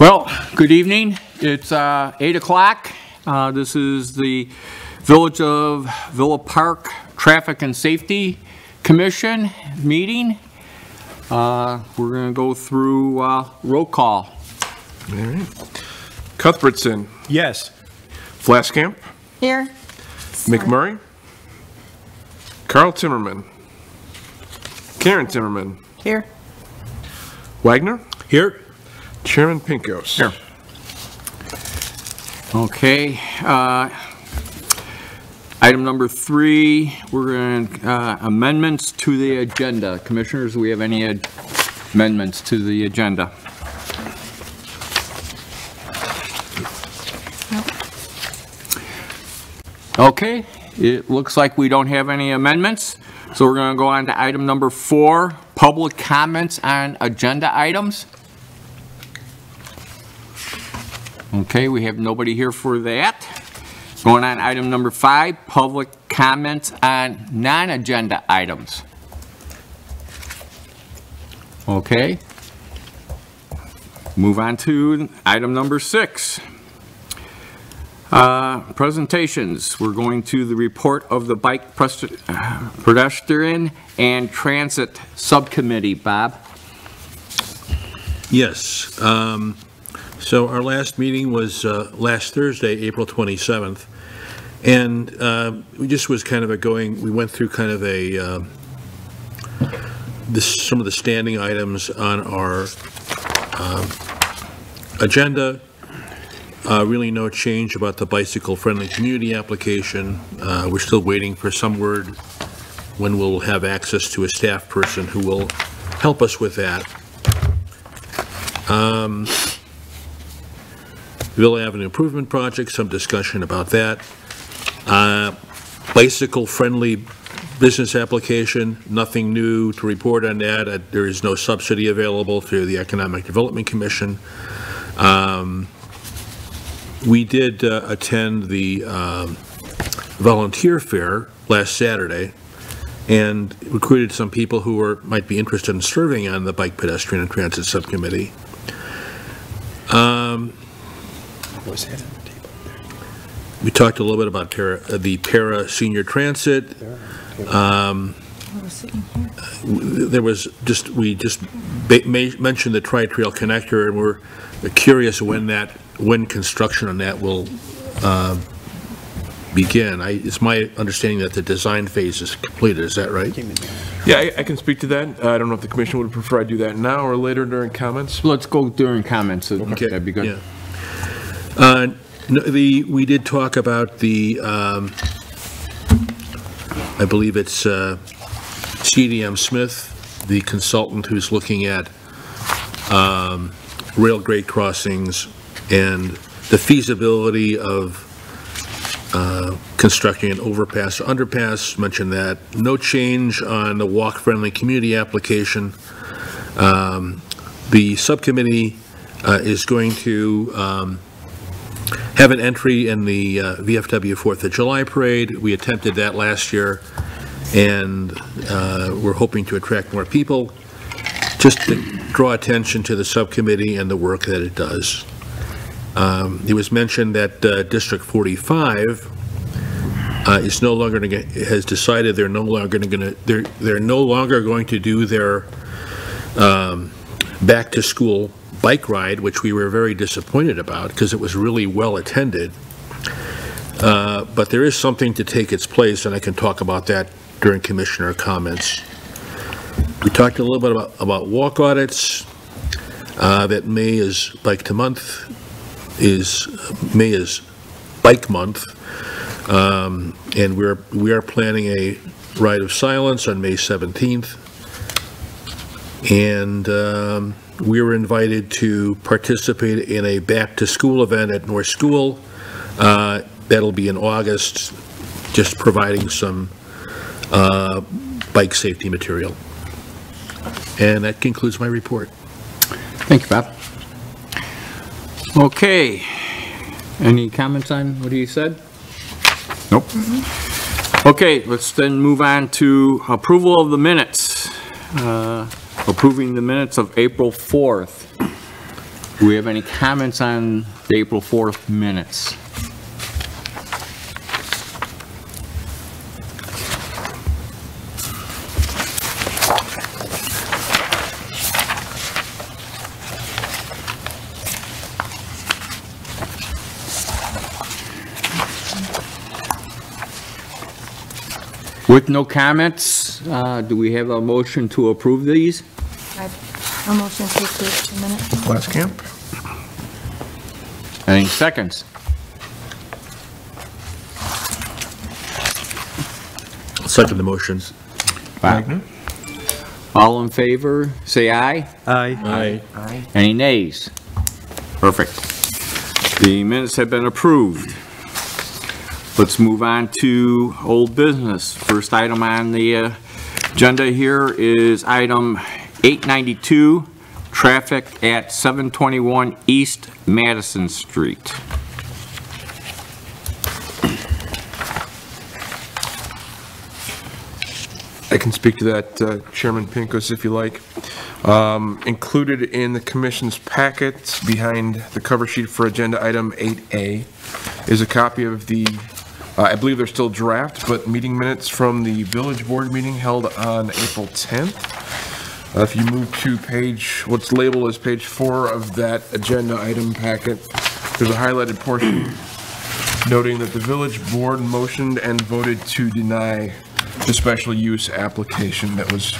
Well, good evening. It's 8 o'clock. This is the Village of Villa Park Traffic and Safety Commission meeting. We're going to go through roll call. All right. Cuthbertson. Yes. Flaskamp. Here. McMurray. Carl Timmerman. Karen Timmerman. Here. Wagner. Here. Chairman Pinkos. Here. Okay. Item number 3, we're going to amendments to the agenda. Commissioners, do we have any amendments to the agenda? Okay, it looks like we don't have any amendments, so we're going to go on to item number 4, public comments on agenda items. Okay, we have nobody here for that. Going on item number 5, public comments on non-agenda items. Okay. Move on to item number 6. Presentations. We're going to the report of the Bike Pedestrian and Transit Subcommittee. Bob? Yes. So our last meeting was last Thursday, April 27th, and we just was kind of we went through kind of some of the standing items on our agenda. Really no change about the bicycle-friendly community application. We're still waiting for some word when we'll have access to a staff person who will help us with that. Villa Avenue Improvement Project, some discussion about that. Bicycle-friendly business application, nothing new to report on that. There is no subsidy available through the Economic Development Commission. We did attend the volunteer fair last Saturday and recruited some people who might be interested in serving on the Bike Pedestrian and Transit Subcommittee. We talked a little bit about the para senior transit. There was we just mentioned the Tri-Trail connector, and we're curious when construction on that will begin. It's my understanding that the design phase is completed. Is that right? Yeah, I can speak to that. I don't know if the commission would prefer I do that now or later during comments. Let's go during comments. Okay. That'd be good. Yeah. We did talk about the, I believe it's CDM Smith, the consultant who's looking at rail grade crossings and the feasibility of constructing an overpass or underpass. Mentioned that. No change on the walk-friendly community application. The subcommittee is going to have an entry in the VFW 4th of July parade. We attempted that last year, and we're hoping to attract more people, just to draw attention to the subcommittee and the work that it does. It was mentioned that District 45 is no longer has decided they're no longer going to do their back to school bike ride, which we were very disappointed about because it was really well attended. But there is something to take its place, and I can talk about that during commissioner comments. We talked a little bit about walk audits. That May is Bike Month, and we are planning a ride of silence on May 17th, and we were invited to participate in a back-to-school event at North School. That'll be in August, just providing some bike safety material. And that concludes my report. Thank you, Bob. Okay. Any comments on what he said? Nope. Okay, let's then move on to approval of the minutes. Approving the minutes of April 4th. Do we have any comments on the April 4th minutes? With no comments, do we have a motion to approve these? A motion to approve the minutes. Glasscamp? Any seconds? Second the motions. Wagner? All in favor, say aye. Aye. Any nays? Perfect. The minutes have been approved. Let's move on to old business. First item on the agenda here is item 892, traffic at 721 East Madison Street. I can speak to that, Chairman Pincus, if you like. Included in the commission's packet behind the cover sheet for agenda item 8A is a copy of the, I believe they're still draft, but meeting minutes from the village board meeting held on April 10th. If you move to what's labeled as page 4 of that agenda item packet, there's a highlighted portion noting that the village board motioned and voted to deny the special use application that was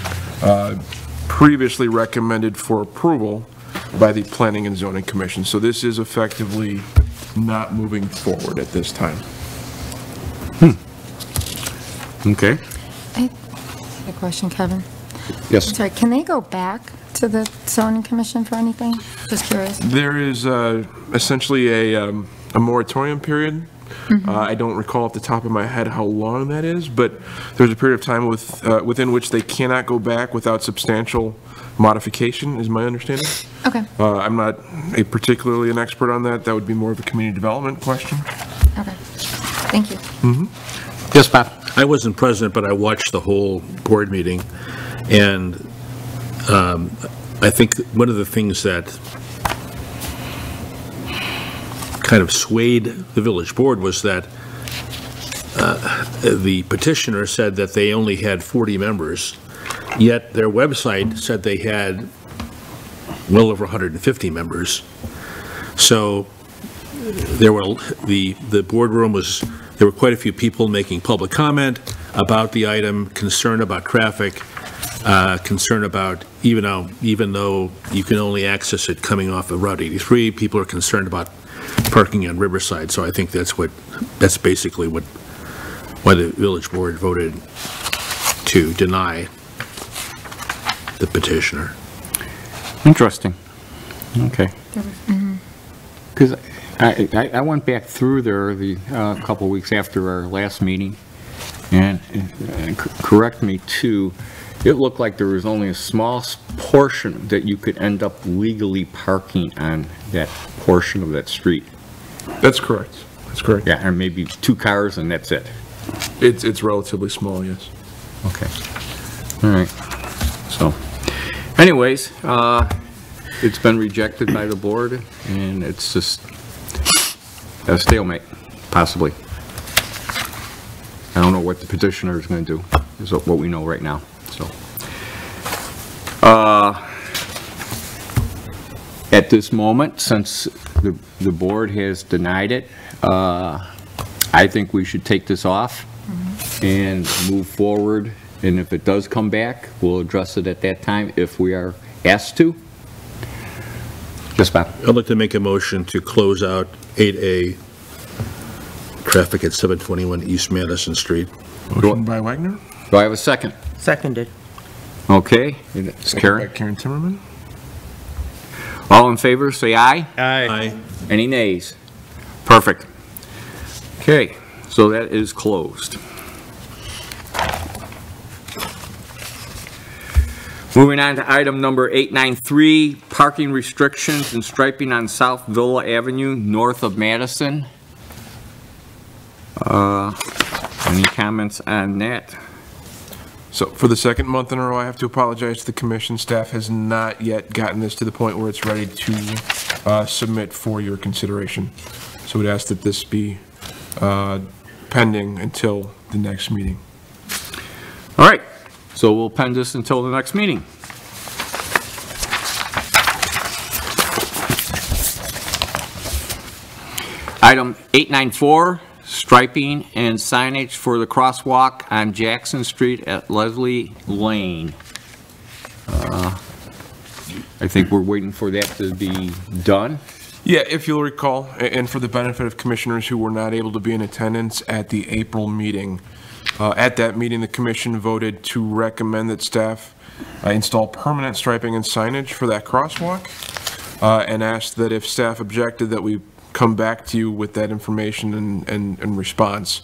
previously recommended for approval by the Planning and Zoning Commission. So this is effectively not moving forward at this time. Okay. I have a question, Kevin. Yes. Sorry, can they go back to the zoning commission for anything? Just curious. There is essentially a moratorium period. I don't recall off the top of my head how long that is, but there's a period of time within which they cannot go back without substantial modification, is my understanding. Okay, I'm not particularly an expert on that. That would be more of a community development question. okay. Thank you. Yes, Bob. I wasn't present, but I watched the whole board meeting, and I think one of the things that kind of swayed the village board was that the petitioner said that they only had 40 members, yet their website said they had well over 150 members. So there were, the boardroom was, there were quite a few people making public comment about the item, concern about traffic, concern about, even though you can only access it coming off of Route 83, people are concerned about parking on Riverside. So I think that's basically why the village board voted to deny the petitioner. Interesting. Okay. Because I went back through there a couple weeks after our last meeting, and correct me too, it looked like there was only a small portion that you could end up legally parking on that portion of that street. That's correct. That's correct. Yeah, or maybe 2 cars and that's it. It's relatively small, yes. Okay. All right. So, anyways, it's been rejected by the board, and it's just a stalemate, possibly. I don't know what the petitioner is going to do, is what we know right now, so. At this moment, since the board has denied it, I think we should take this off and move forward, and if it does come back, we'll address it at that time if we are asked to. Yes, Bob. I'd like to make a motion to close out 8A, traffic at 721 East Madison Street. Motion by Wagner. Do I have a second? Seconded. Okay, it's Karen. By Karen Timmerman. All in favor, say aye. Aye. Any nays? Perfect. Okay, so that is closed. Moving on to item number 893, parking restrictions and striping on South Villa Avenue, north of Madison. Any comments on that? So for the second month in a row, I have to apologize to the commission. Staff has not yet gotten this to the point where it's ready to submit for your consideration. So we'd ask that this be pending until the next meeting. All right, so we'll pen this until the next meeting. Item 894, striping and signage for the crosswalk on Jackson Street at Leslie Lane. I think we're waiting for that to be done. Yeah, if you'll recall, and for the benefit of commissioners who were not able to be in attendance at the April meeting, at that meeting, the commission voted to recommend that staff install permanent striping and signage for that crosswalk, and asked that if staff objected that we come back to you with that information and response.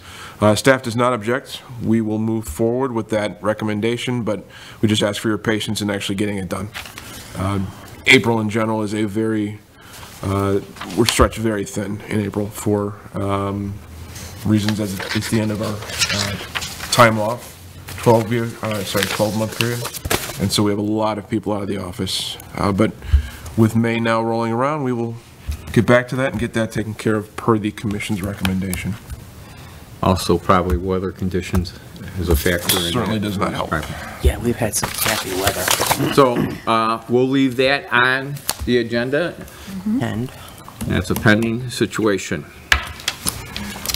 Staff does not object. We will move forward with that recommendation, but we just ask for your patience in actually getting it done. April in general is a very, we're stretched very thin in April for reasons as it's the end of our time off, 12-month period. And so we have a lot of people out of the office. But with May now rolling around, we will get back to that and get that taken care of per the commission's recommendation. Also, probably weather conditions is a factor. Certainly does not help. Yeah, we've had some crappy weather. So we'll leave that on the agenda. And That's a pending situation.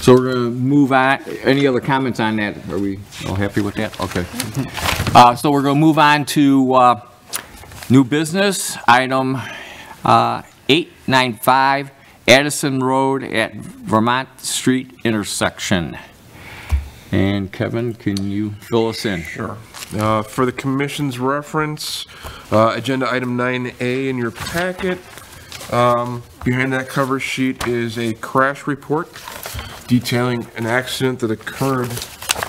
So we're going to move on. Any other comments on that? Are we all happy with that? Okay. So we're going to move on to new business, item 895, Addison Road at Vermont Street intersection. And Kevin, can you fill us in? Sure. For the commission's reference, agenda item 9A in your packet. Behind that cover sheet is a crash report detailing an accident that occurred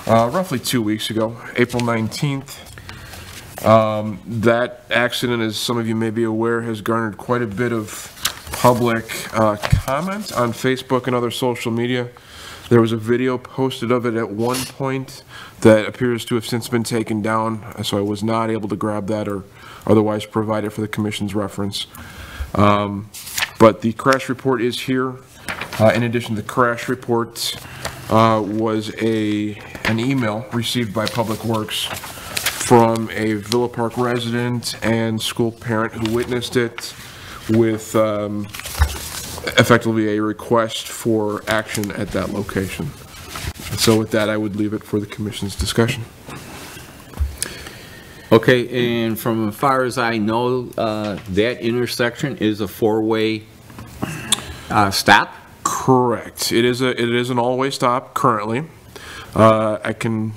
roughly 2 weeks ago, April 19th. That accident, as some of you may be aware, has garnered quite a bit of public comment on Facebook and other social media. There was a video posted of it at one point that appears to have since been taken down, so I was not able to grab that or otherwise provide it for the commission's reference. But the crash report is here. In addition, the crash report was an email received by Public Works from a Villa Park resident and school parent who witnessed it with effectively a request for action at that location. So with that, I would leave it for the commission's discussion. Okay, and from as far as I know, that intersection is a four-way stop? Correct. It is an all-way stop currently. I can,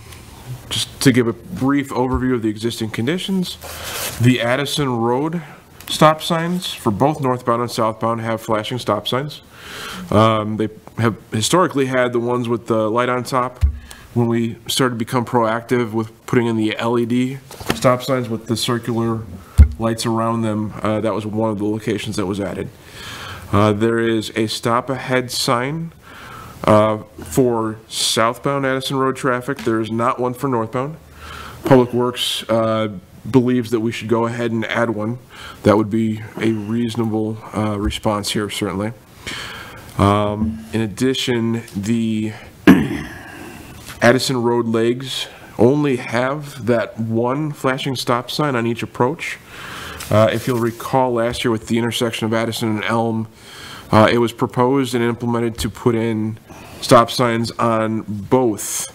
just to give a brief overview of the existing conditions, the Addison Road stop signs for both northbound and southbound have flashing stop signs. They have historically had the ones with the light on top. When we started to become proactive with putting in the LED stop signs with the circular lights around them, that was one of the locations that was added. There is a stop ahead sign for southbound Addison Road traffic. There is not one for northbound. Public Works believes that we should go ahead and add one. That would be a reasonable response here, certainly. In addition, the Addison Road legs only have that one flashing stop sign on each approach. If you'll recall, last year with the intersection of Addison and Elm, it was proposed and implemented to put in stop signs on both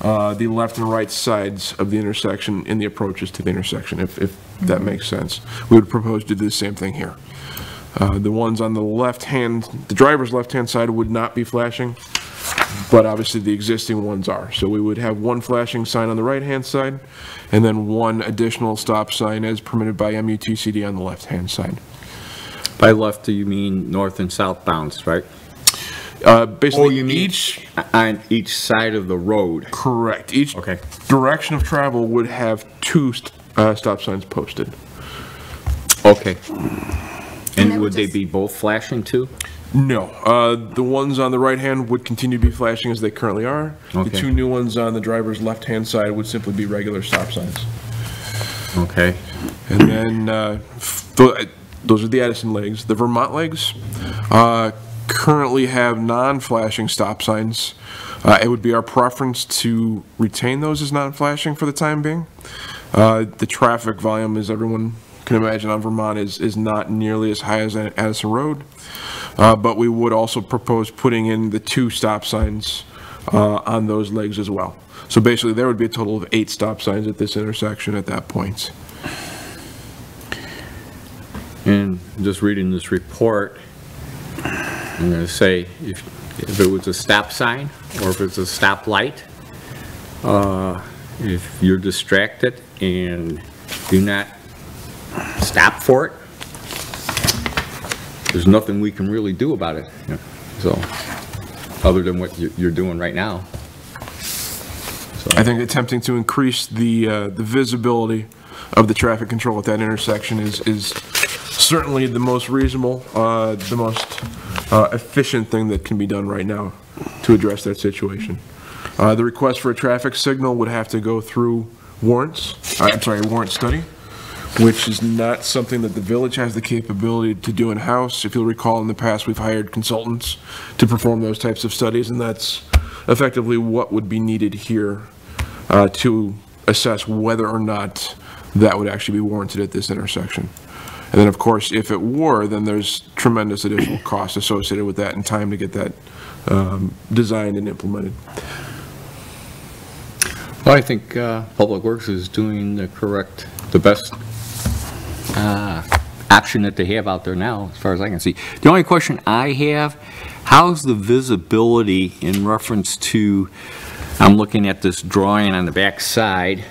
the left and right sides of the intersection in the approaches to the intersection, if that makes sense. We would propose to do the same thing here. The ones on the the driver's left-hand side would not be flashing, but obviously the existing ones are. So we would have one flashing sign on the right-hand side, and then one additional stop sign as permitted by MUTCD on the left-hand side. By left, do you mean north and southbounds, right? Basically, you mean on each side of the road? Correct. Each Okay. direction of travel would have two stop signs posted. Okay. And And would they just- be both flashing too? No. The ones on the right hand would continue to be flashing as they currently are. Okay. The two new ones on the driver's left-hand side would simply be regular stop signs. Okay. And then those are the Edison legs. The Vermont legs currently have non-flashing stop signs. It would be our preference to retain those as non-flashing for the time being. The traffic volume, as everyone can imagine, on Vermont is not nearly as high as Addison Road. But we would also propose putting in the 2 stop signs on those legs as well. So basically, there would be a total of 8 stop signs at this intersection at that point. And just reading this report, I'm going to say if it was a stop sign or if it's a stop light, if you're distracted and do not stop for it, there's nothing we can really do about it. So, other than what you're doing right now. So. I think attempting to increase the visibility of the traffic control at that intersection is certainly the most reasonable, the most efficient thing that can be done right now to address that situation. The request for a traffic signal would have to go through warrants, a warrant study, which is not something that the village has the capability to do in-house. If you'll recall, in the past, we've hired consultants to perform those types of studies, and that's effectively what would be needed here to assess whether or not that would actually be warranted at this intersection. And then, of course, if it were, then there's tremendous additional costs associated with that and time to get that designed and implemented. Well, I think Public Works is doing the best option that they have out there now, as far as I can see. The only question I have, how's the visibility in reference to, I'm looking at this drawing on the back side,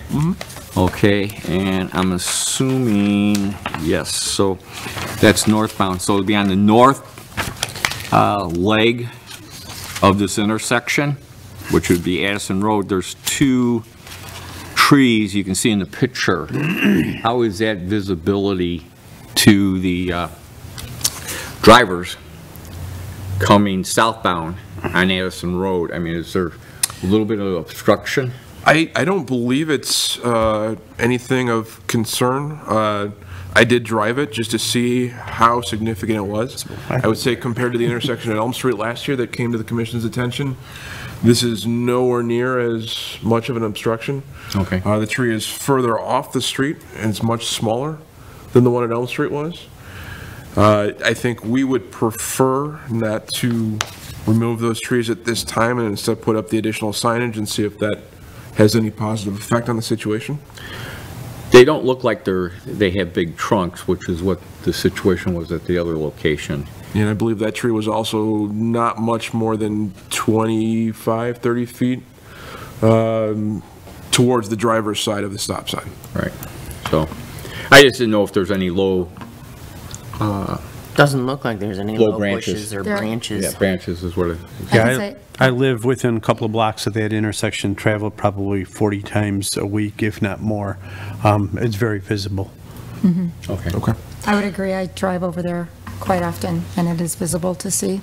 okay, and I'm assuming, yes, so that's northbound, so it'd be on the north leg of this intersection, which would be Addison Road. There's 2 trees you can see in the picture. How is that visibility to the drivers coming southbound on Addison Road? I mean, is there a little bit of obstruction? I don't believe it's anything of concern. I did drive it just to see how significant it was. I would say compared to the intersection at Elm Street last year that came to the Commission's attention, this is nowhere near as much of an obstruction. Okay. The tree is further off the street, and it's much smaller than the one at Elm Street was. I think we would prefer not to remove those trees at this time and instead put up the additional signage and see if that has any positive effect on the situation. They don't look like they have big trunks, which is what the situation was at the other location. And I believe that tree was also not much more than 25, 30 feet towards the driver's side of the stop sign. Right. So I just didn't know if there's any low Doesn't look like there's any low low branches. bushes or There- branches. Yeah, branches is what it is. Yeah, I live within a couple of blocks of that intersection, travel probably 40 times a week, if not more. It's very visible. Okay. Okay. I would agree. I drive over there quite often, and it is visible to see.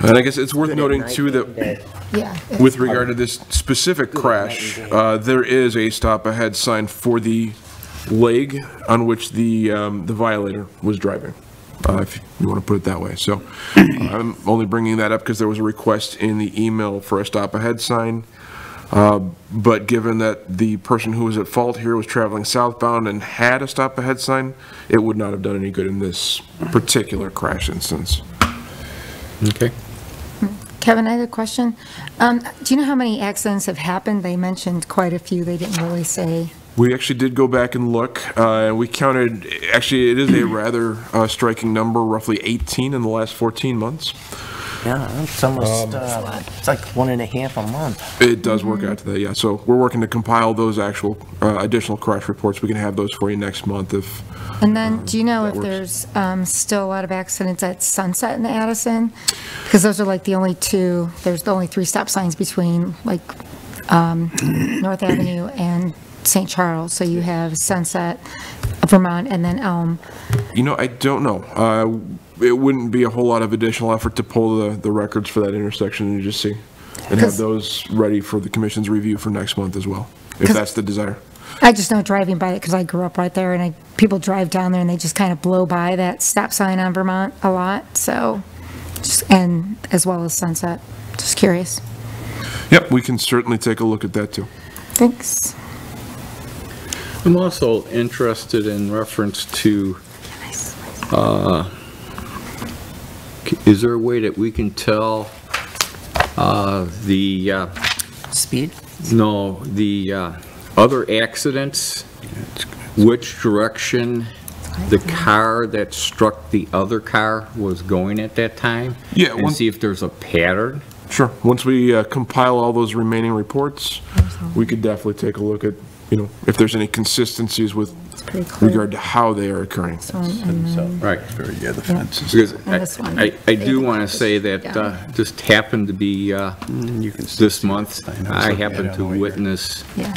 And I guess it's worth Good at noting night, too during the that day. Yeah. it's- with regard to this specific crash, there is a stop ahead sign for the leg on which the violator was driving, if you want to put it that way. So I'm only bringing that up because there was a request in the email for a stop ahead sign. But given that the person who was at fault here was traveling southbound and had a stop ahead sign, it would not have done any good in this particular crash instance. Okay. Kevin, I had a question. Do you know how many accidents have happened? They mentioned quite a few. They didn't really say. We actually did go back and look. We counted, actually, it is a rather striking number, roughly 18 in the last 14 months. Yeah, it's almost, it's like 1.5 a month. It does work out to that, yeah. So we're working to compile those actual additional crash reports. We can have those for you next month if... And then, do you know if that there's still a lot of accidents at Sunset and Addison? Because those are like the only two, there's the only 3 stop signs between like North Avenue and St. Charles. So you have Sunset, Vermont, and then Elm. You know, I don't know. It wouldn't be a whole lot of additional effort to pull the records for that intersection and just see, and have those ready for the commission's review for next month as well, if that's the desire. I just know driving by it, because I grew up right there, and people drive down there and they just kind of blow by that stop sign on Vermont a lot, so, and as well as Sunset. Just curious. Yep, we can certainly take a look at that too. Thanks. I'm also interested in reference to, is there a way that we can tell the, Speed? no, the other accidents, which direction the car that struck the other car was going at that time? Yeah, And one- see if there's a pattern? Sure. Once we compile all those remaining reports, we could definitely take a look at, if there's any consistencies with Pretty clear. regard to how they are occurring. Right. Yeah, the fences. Because And this one. I do want to say that just happened to be You can still this see month, the sign. I It's happened okay, to I know witness Yeah.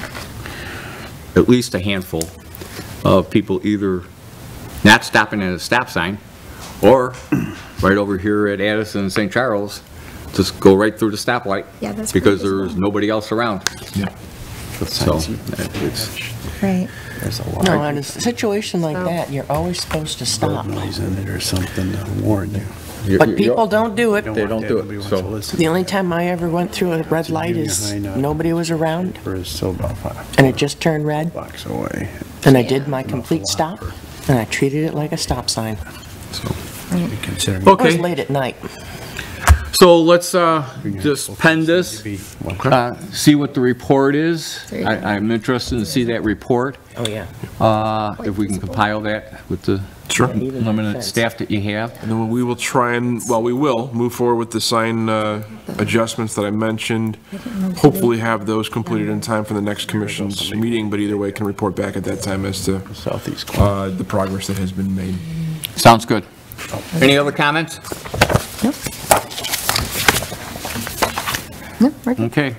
at least a handful of people either not stopping at a stop sign, or right over here at Addison and St. Charles, just go right through the stoplight. Yeah, that's because pretty there's visible. nobody else around. Yeah. So, it's, Right. There's a lot. No, in a situation like that, you're always supposed to stop. Noise in it or something to warn you. But people don't do it. They don't do it, Nobody wants so- to listen. The only time I ever went through a red light is nobody was around, Or is still about 5 and it just turned red, blocks away. and I did my complete stop, and I treated it like a stop sign. Considering It was okay, late at night. so let's just pen this, maybe one car. see what the report is. There you go. I'm interested to see that report. Oh, yeah. If we can compile that with the Sure. limited staff that you have. And then we will try and, we will move forward with the sign adjustments that I mentioned. Hopefully have those completed in time for the next commission's meeting, but either way, can report back at that time as to Southeast corner. the progress that has been made. Sounds good. Any other comments? No, we're good. Okay.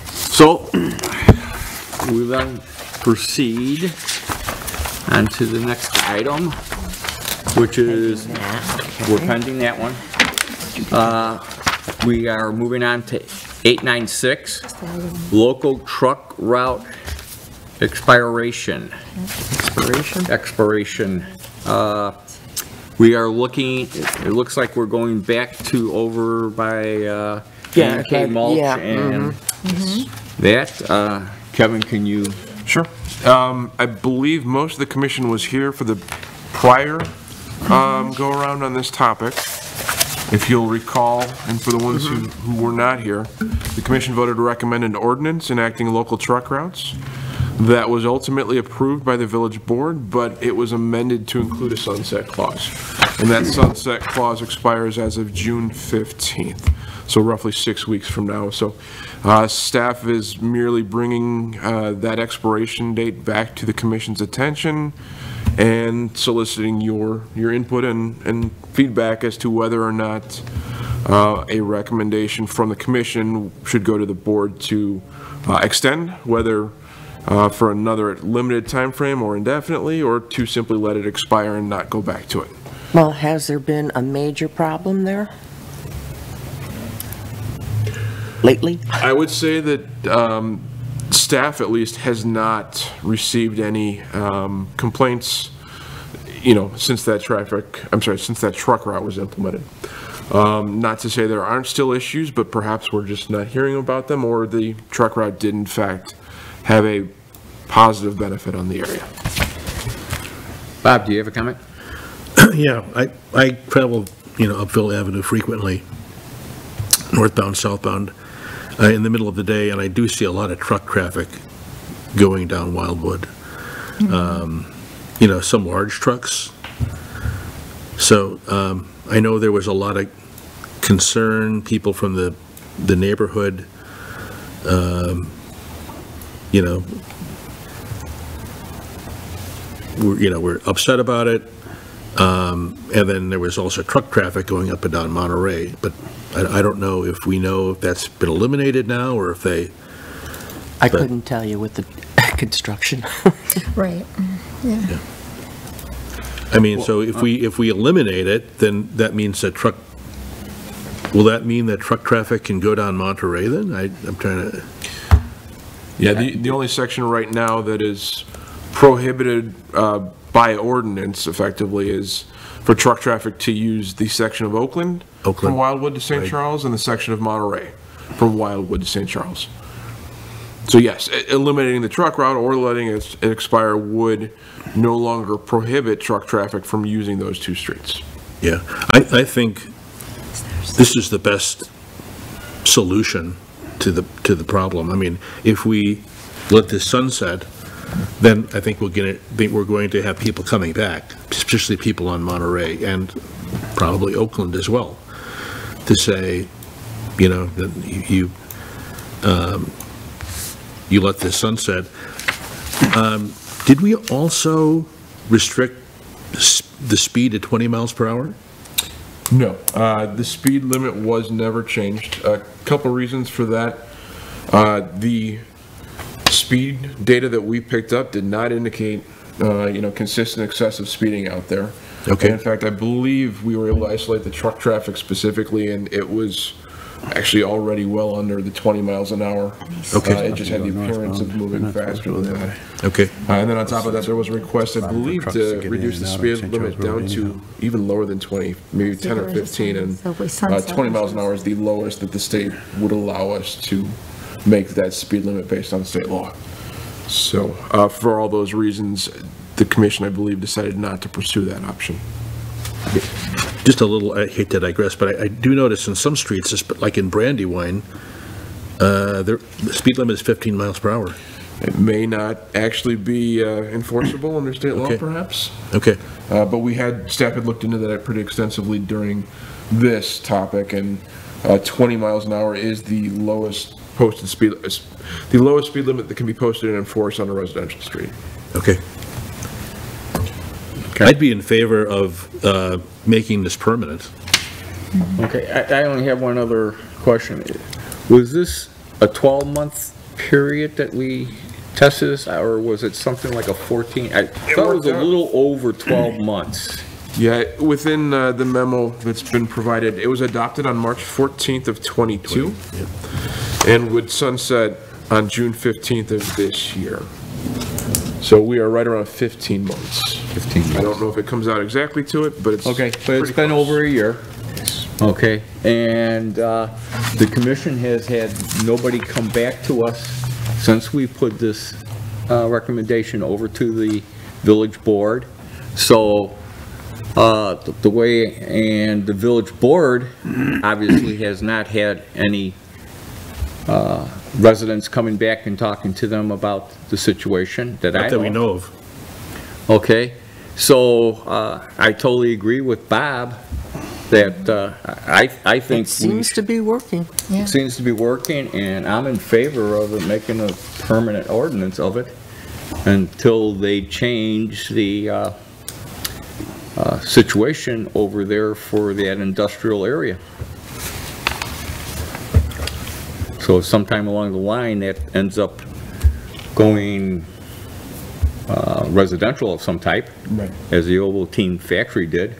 So, we'll then proceed on to the next item, which is, we're pending that one. We are moving on to 896, local truck route expiration. Expiration. We are looking, it looks like we're going back to over by K mulch yeah, and that. Kevin, can you? Sure. I believe most of the commission was here for the prior go-around on this topic. If you'll recall, and for the ones who were not here, the commission voted to recommend an ordinance enacting local truck routes that was ultimately approved by the village board, but it was amended to include a sunset clause. And that sunset clause expires as of June 15th, so roughly 6 weeks from now. So staff is merely bringing that expiration date back to the commission's attention and soliciting your input and feedback as to whether or not a recommendation from the commission should go to the board to extend, whether for another limited time frame or indefinitely, or to simply let it expire and not go back to it. Well, has there been a major problem there lately? I would say that staff, at least, has not received any complaints, since that truck route was implemented. Not to say there aren't still issues, but perhaps we're just not hearing about them, or the truck route did in fact have a positive benefit on the area. Bob, do you have a comment? Yeah, I travel, Upville Avenue frequently, northbound, southbound, in the middle of the day, and I do see a lot of truck traffic going down Wildwood. Some large trucks. So I know there was a lot of concern, people from the neighborhood, we're upset about it. And then there was also truck traffic going up and down Monterey, but I don't know if that's been eliminated now, or if they... I couldn't tell you with the construction. Right, yeah. I mean, so if we eliminate it, then that means that will that mean that truck traffic can go down Monterey then? I'm trying to... Yeah, the only section right now that is prohibited by ordinance effectively is for truck traffic to use the section of Oakland from Wildwood to St. Charles and the section of Monterey from Wildwood to St. Charles. So yes, eliminating the truck route or letting it expire would no longer prohibit truck traffic from using those two streets. Yeah, I think this is the best solution to the problem. I mean, if we let this sunset, then I think we're going to have people coming back, especially people on Monterey and probably Oakland as well, to say, you know, that you let this sunset. Did we also restrict the speed to 20 miles per hour? No, the speed limit was never changed. A couple reasons for that. The speed data that we picked up did not indicate, consistent excessive speeding out there. Okay. And in fact, I believe we were able to isolate the truck traffic specifically, and it was actually already well under the 20 miles an hour. Okay. It just had the appearance of moving faster than that. Okay. And then on top of that, there was a request, I believe, to reduce the speed limit down to even lower than 20, maybe 10 or 15, and 20 miles an hour is the lowest that the state would allow us to make that speed limit based on state law. So for all those reasons, the commission, I believe, decided not to pursue that option. Just a little, I hate to digress, but I do notice in some streets, like in Brandywine, the speed limit is 15 miles per hour. It may not actually be enforceable under state law, perhaps. Okay. But staff had looked into that pretty extensively during this topic, and 20 miles an hour is the lowest posted speed, the lowest speed limit that can be posted and enforced on a residential street. Okay. I'd be in favor of making this permanent. Okay, I only have one other question. Was this a 12-month period that we tested this, or was it something like a 14? I thought it was a little over 12 months. Yeah, within the memo that's been provided, it was adopted on March 14th of 22 and would sunset on June 15th of this year. So we are right around 15 months. 15 months. I don't know if it comes out exactly to it, but it's okay. But it's been over a year. Okay, and the commission has had nobody come back to us since we put this recommendation over to the village board. So the way, and the village board obviously has not had any residents coming back and talking to them about the situation that Not that we know of. Okay, so I totally agree with Bob that I think It seems to be working. Yeah. seems to be working, and I'm in favor of it, making a permanent ordinance of it until they change the situation over there for that industrial area. So sometime along the line, that ends up going residential of some type, Right. as the Ovaltine factory did,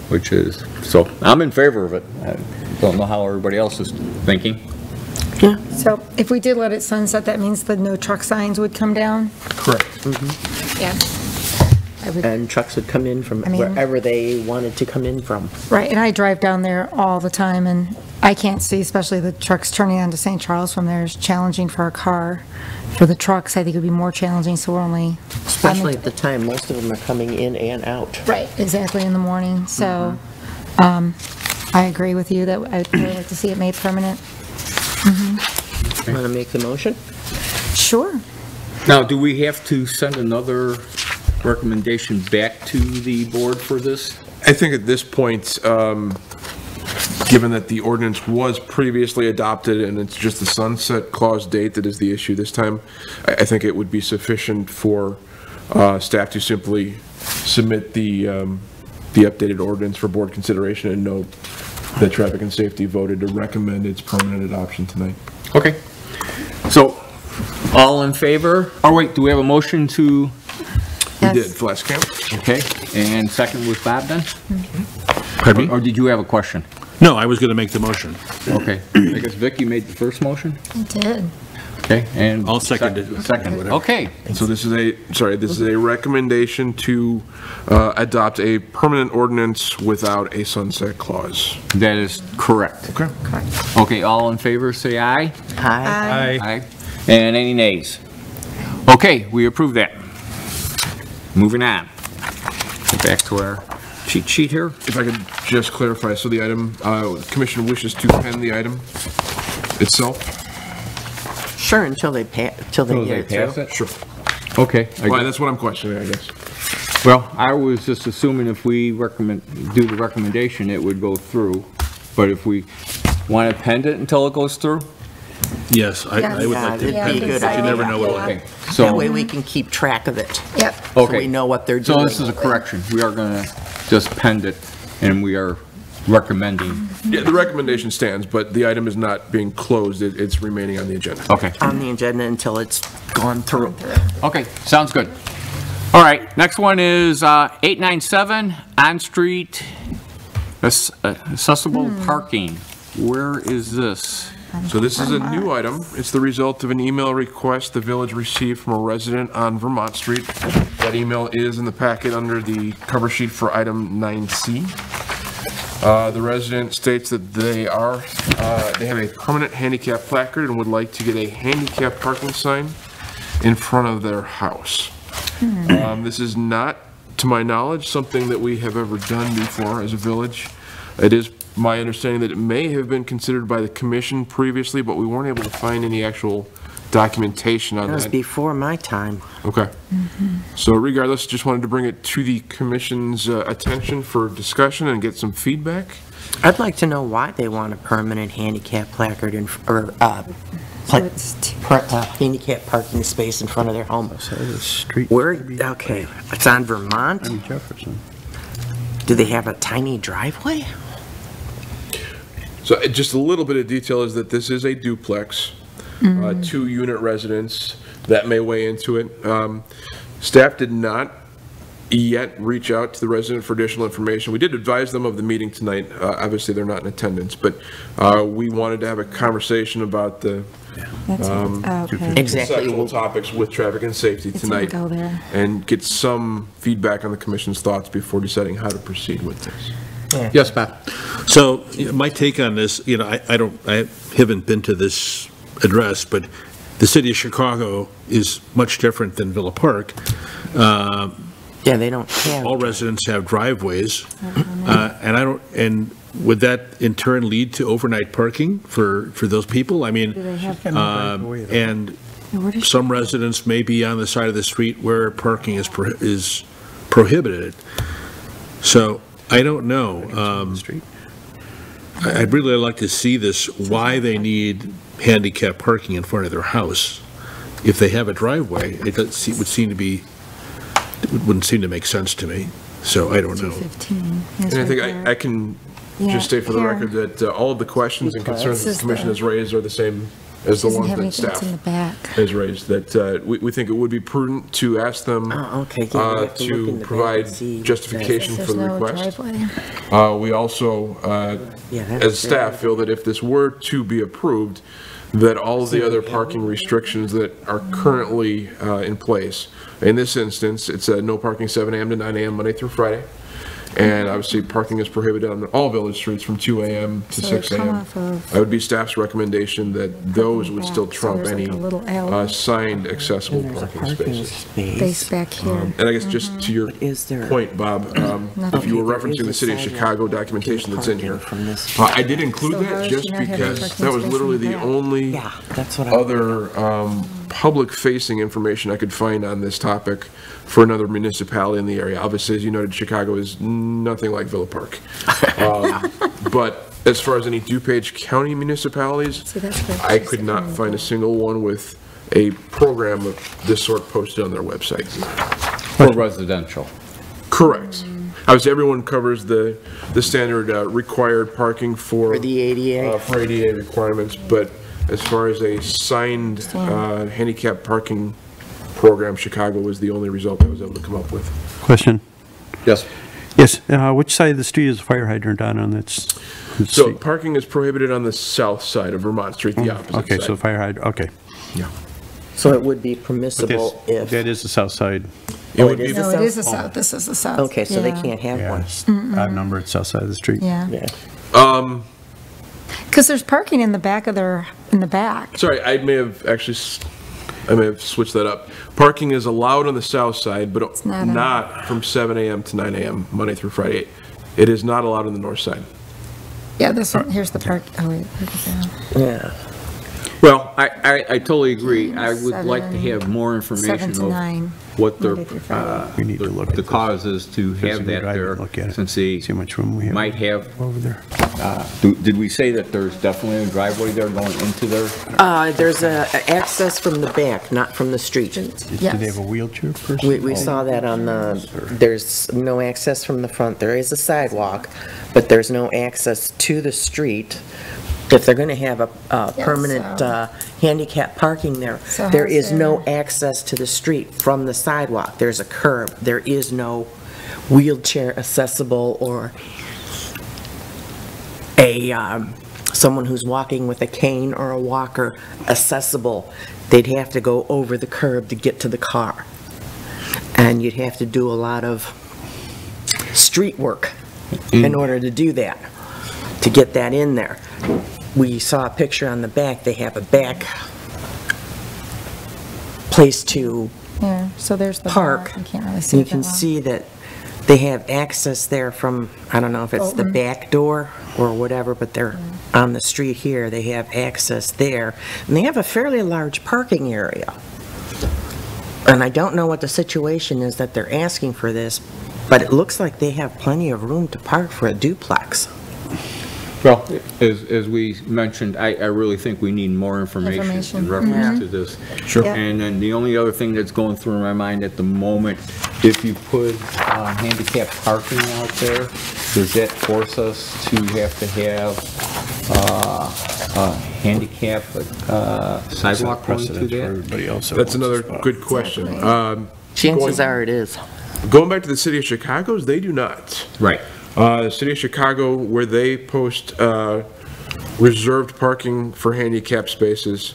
which is, so I'm in favor of it. I don't know how everybody else is thinking. Yeah. So if we did let it sunset, that means the no truck signs would come down? correct. Yeah. I would, And trucks would come in from I mean- wherever they wanted to come in from. right, and I drive down there all the time, and I can't see, especially the trucks turning onto St. Charles from there is challenging for a car. For the trucks, I think it would be more challenging, so we're only. Especially at the time, most of them are coming in and out. Right, exactly, in the morning, so, I agree with you that I'd really like to see it made permanent. Want to make the motion? Sure. Now, do we have to send another recommendation back to the board for this? I think at this point, given that the ordinance was previously adopted and it's just the sunset clause date that is the issue this time, I think it would be sufficient for staff to simply submit the updated ordinance for board consideration and note that Traffic and Safety voted to recommend its permanent adoption tonight. Okay. So, all in favor? Oh, wait, do we have a motion to, We Yes. did, Flaskamp. okay, and second was Bob then? Pardon me? Or did you have a question? No, I was going to make the motion. Okay, I guess Vicky made the first motion? I did. Okay, and. I'll second it. Second, okay. So this is a recommendation to adopt a permanent ordinance without a sunset clause. That is correct. Okay. Okay, all in favor, say aye. Aye. Aye. And any nays? Okay, we approve that. Moving on. Go back to our cheat sheet here. If I could just clarify, so the item, Commission wishes to pen the item itself? Sure, until they get it through. Sure. Okay. Well, that's what I'm questioning, I guess. Well, I was just assuming if we do the recommendation, it would go through. But if we want to pend it until it goes through? Yes, I would Yeah, like to. it'd be a good You idea. never know what will Okay, happen. That so, way we can keep track of it. Yep. So okay. we know what they're So doing. this is a correction. We are going to just pend it, and we are recommending. Yeah, the recommendation stands, but the item is not being closed, it's remaining on the agenda. Okay. On the agenda until it's gone through. Okay, sounds good. All right, next one is 897 on-street accessible parking. Where is this? So this is a new item. It's the result of an email request the village received from a resident on Vermont Street. That email is in the packet under the cover sheet for item 9C. The resident states that they have a permanent handicap placard and would like to get a handicap parking sign in front of their house. This is not, to my knowledge, something that we have ever done before as a village. It is my understanding that it may have been considered by the commission previously, but we weren't able to find any actual documentation on That was that. before my time. Okay. So regardless, just wanted to bring it to the commission's attention for discussion and get some feedback. I'd like to know why they want a permanent handicap placard or handicap parking space in front of their home. Street. Where, okay, it's on Vermont? Jefferson. Do they have a tiny driveway? So just a little bit of detail is that this is a duplex, 2-unit residence. That may weigh into it. Staff did not yet reach out to the resident for additional information. We did advise them of the meeting tonight. Obviously, they're not in attendance, but we wanted to have a conversation about the Exactly. sexual topics with traffic and safety It's gonna tonight go there. and get some feedback on the commission's thoughts before deciding how to proceed with this. Yes, Bob? So, my take on this, I haven't been to this address, but the city of Chicago is much different than Villa Park. Yeah, they don't have. All residents have driveways, and would that in turn lead to overnight parking for those people? I mean, Do they have? and Where does- some residents may be on the side of the street where parking is prohibited. So, I don't know. I'd really like to see this, why they need handicap parking in front of their house. If they have a driveway, it wouldn't seem to make sense to me, so I don't know. 215. And I think I can Yeah, just state for the here. record that all of the questions and concerns that This the is commission the- has raised are the same as the Doesn't ones have that anything that's staff in the back. has raised, that we think it would be prudent to ask them Oh, okay, yeah, we have to look in to the back provide and see justification There's for the no request. driveway. We also, Yeah, that's as staff, feel that if this were to be approved, that all of the other parking restrictions that are currently in place, in this instance, it's no parking 7 a.m. to 9 a.m. Monday through Friday. And obviously, parking is prohibited on all village streets from 2 a.m. to So 6 they come a.m. off of- That would be staff's recommendation that those would still So trump there's like any a little alley. signed accessible There's a parking parking spaces. Base space. back here. And I guess just to your Is there? point, Bob, if you were There referencing is the a city of sidewalk Chicago to documentation that's in here, from this. I did include So how that is just she not having because parking that was space literally in the the back? only Yeah, that's what I. other public-facing information I could find on this topic for another municipality in the area. Obviously, as you noted, Chicago is nothing like Villa Park. But as far as any DuPage County municipalities, See, that's where I she's could not coming find a from. single one with a program of this sort posted on their website. For residential. Correct. Obviously, everyone covers the standard required parking For the ADA. for ADA requirements, but as far as a signed handicap parking program, Chicago was the only result I was able to come up with. Question. Yes. Yes, which side of the street is the fire hydrant on that's? So parking is prohibited on the south side of Vermont Street, the opposite Okay, side. so fire hydrant, okay. So it would be But permissible this- if, That is the south side. It would be No, the it is the south? south, this is the south. okay, so they Yeah. can't have Yeah, one. it's odd number, it's south side of the street. Yeah, Yeah. because there's parking in the back of in the back. Sorry, I may have actually, I may have switched that up. Parking is allowed on the south side, but not on- not from 7 a.m. to 9 a.m., Monday through Friday. It is not allowed on the north side. Yeah, this one, here's the park, oh wait, where'd it go? Yeah. Well, I totally agree. I would like to have more 7 information to of 9. what the, Monday through Friday. We need to look at the this. cause is to have Physically that drive and there, look at it, since they See how much room we have might have, over there. did we say that there's definitely a driveway there going into there? There's a access from the back, not from the street. Do they have Yes. a wheelchair person? We saw that on the, there's no access from the front. There is a sidewalk, but there's no access to the street. If they're gonna have a permanent so- handicap parking there, So there how's is no their- access to the street from the sidewalk. There's a curb. There is no wheelchair accessible or someone who's walking with a cane or a walker accessible. They'd have to go over the curb to get to the car. And you'd have to do a lot of street work in order to do that, to get that in there. We saw a picture on the back, they have a back place to Yeah, so there's the park. back, you can't really see You it that can well. see that they have access there from, I don't know if it's the Open. back door or whatever, but they're on the street here, they have access there. And they have a fairly large parking area. And I don't know what the situation is that they're asking for this, but it looks like they have plenty of room to park for a duplex. Well, as we mentioned, I really think we need more information in Information. reference to this. Sure. Yeah. And then the only other thing that's going through my mind at the moment, if you put handicap parking out there, does that force us to have a handicap sidewalk going Precedent to for that? everybody else. that That's wants a another spot. good question. Exactly. Chances are it is. Going back to the city of Chicago's, they do not. Right. The city of Chicago, where they post reserved parking for handicap spaces,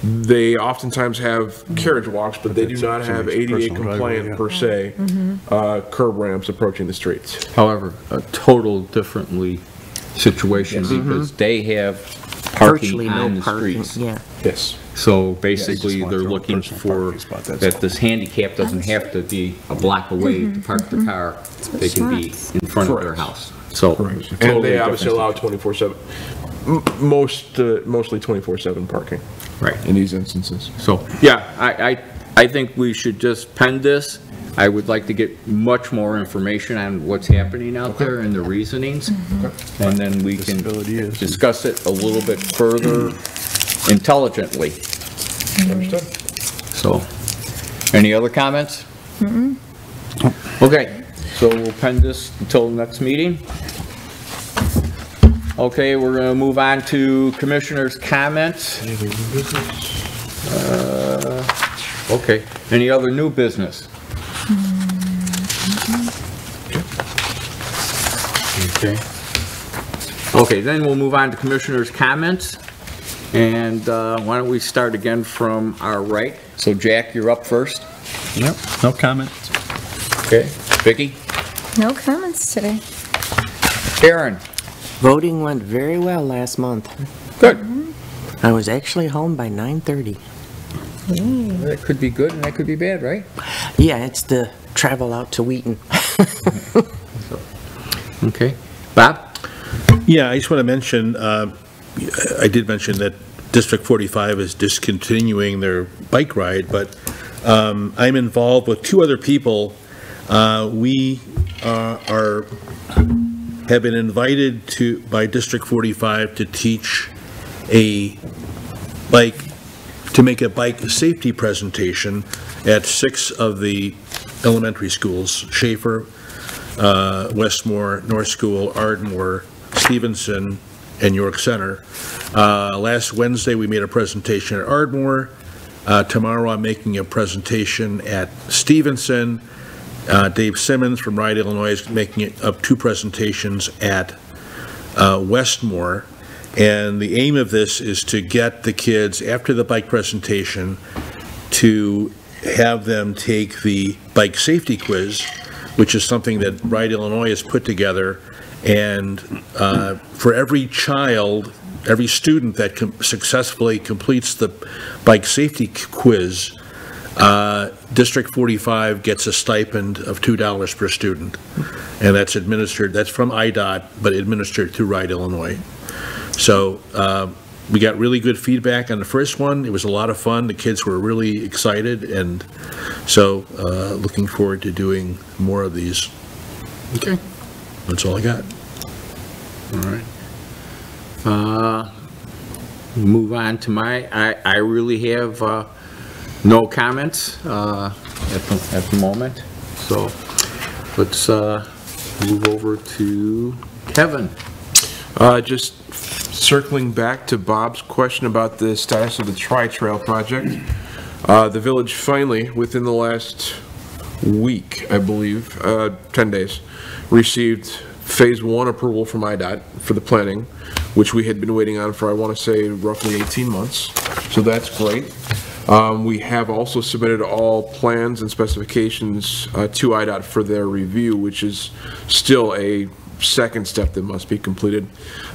they oftentimes have carriage walks, but they do not have Somebody's ADA personal driveway, compliant yeah. per se curb ramps approaching the streets. However, a total differently situation because they have Virtually parking on no the parking, streets. yeah. Yes. So basically, want they're their own looking personal for, parking spot, that's that all. this handicap doesn't have to be a block away to park the car. They can be in front of their Correct. house. So. And totally they obviously different allow 24/7, mostly 24/7 parking Right. in these instances. So, yeah, I think we should just pen this. I would like to get much more information on what's happening out there and the reasonings. And then we can Visibility is- discuss it a little bit further intelligently. Understood? So, any other comments? Okay, so we'll pen this until next meeting. Okay, we're gonna move on to commissioners' comments. Okay, any other new business? Okay. Okay, then we'll move on to commissioners' comments. And why don't we start again from our right? So Jack, you're up first. Yep, no comment. Okay. Vicki? No comments today. Aaron? Voting went very well last month. Good. I was actually home by 9:30. That could be good and that could be bad, right? Yeah, it's the travel out to Wheaton. Okay. Bob? Yeah, I just want to mention, I did mention that District 45 is discontinuing their bike ride, but I'm involved with two other people. We have been invited by District 45 to teach to make a bike safety presentation at 6 of the elementary schools, Schaefer, Westmore, North School, Ardmore, Stevenson, and York Center. Last Wednesday, we made a presentation at Ardmore. Tomorrow, I'm making a presentation at Stevenson. Dave Simmons from Ride, Illinois is making up 2 presentations at Westmore. And the aim of this is to get the kids, after the bike presentation, to have them take the bike safety quiz, which is something that Ride Illinois has put together. And for every child, every student that successfully completes the bike safety quiz, District 45 gets a stipend of $2 per student. And that's administered, that's from IDOT, but administered through Ride Illinois. So we got really good feedback on the first one. It was a lot of fun. The kids were really excited, and so looking forward to doing more of these. Okay. That's all I got. All right. Move on to I really have no comments at the moment. So let's move over to Kevin. Just circling back to Bob's question about the status of the Tri-Trail project. The village finally, within the last week, I believe, 10 days, received Phase 1 approval from IDOT for the planning, which we had been waiting on for, I want to say, roughly 18 months. So that's great. We have also submitted all plans and specifications to IDOT for their review, which is still a second step that must be completed,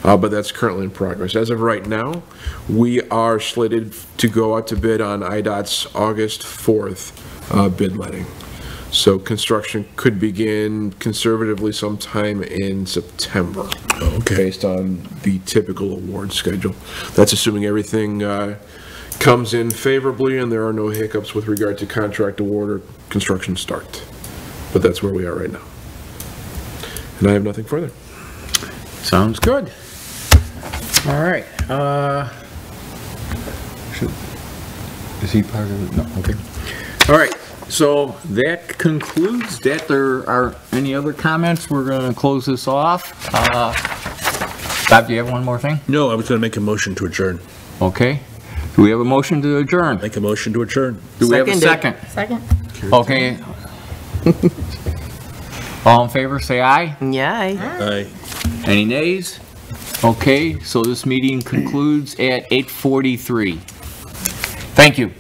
but that's currently in progress. As of right now, we are slated to go out to bid on IDOT's August 4th bid letting. So construction could begin conservatively sometime in September, based on the typical award schedule. That's assuming everything comes in favorably and there are no hiccups with regard to contract award or construction start. But that's where we are right now. And I have nothing further. Sounds good. All right. Is he part of it? No, okay. All right. So that concludes that. There are any other comments? We're going to close this off. Bob, do you have one more thing? No, I was going to make a motion to adjourn. Okay. Do we have a motion to adjourn? Make a motion to adjourn. Do we have a second? Second. Okay. All in favor, say aye. Yeah. Aye. Any nays? Okay, so this meeting concludes at 8:43. Thank you.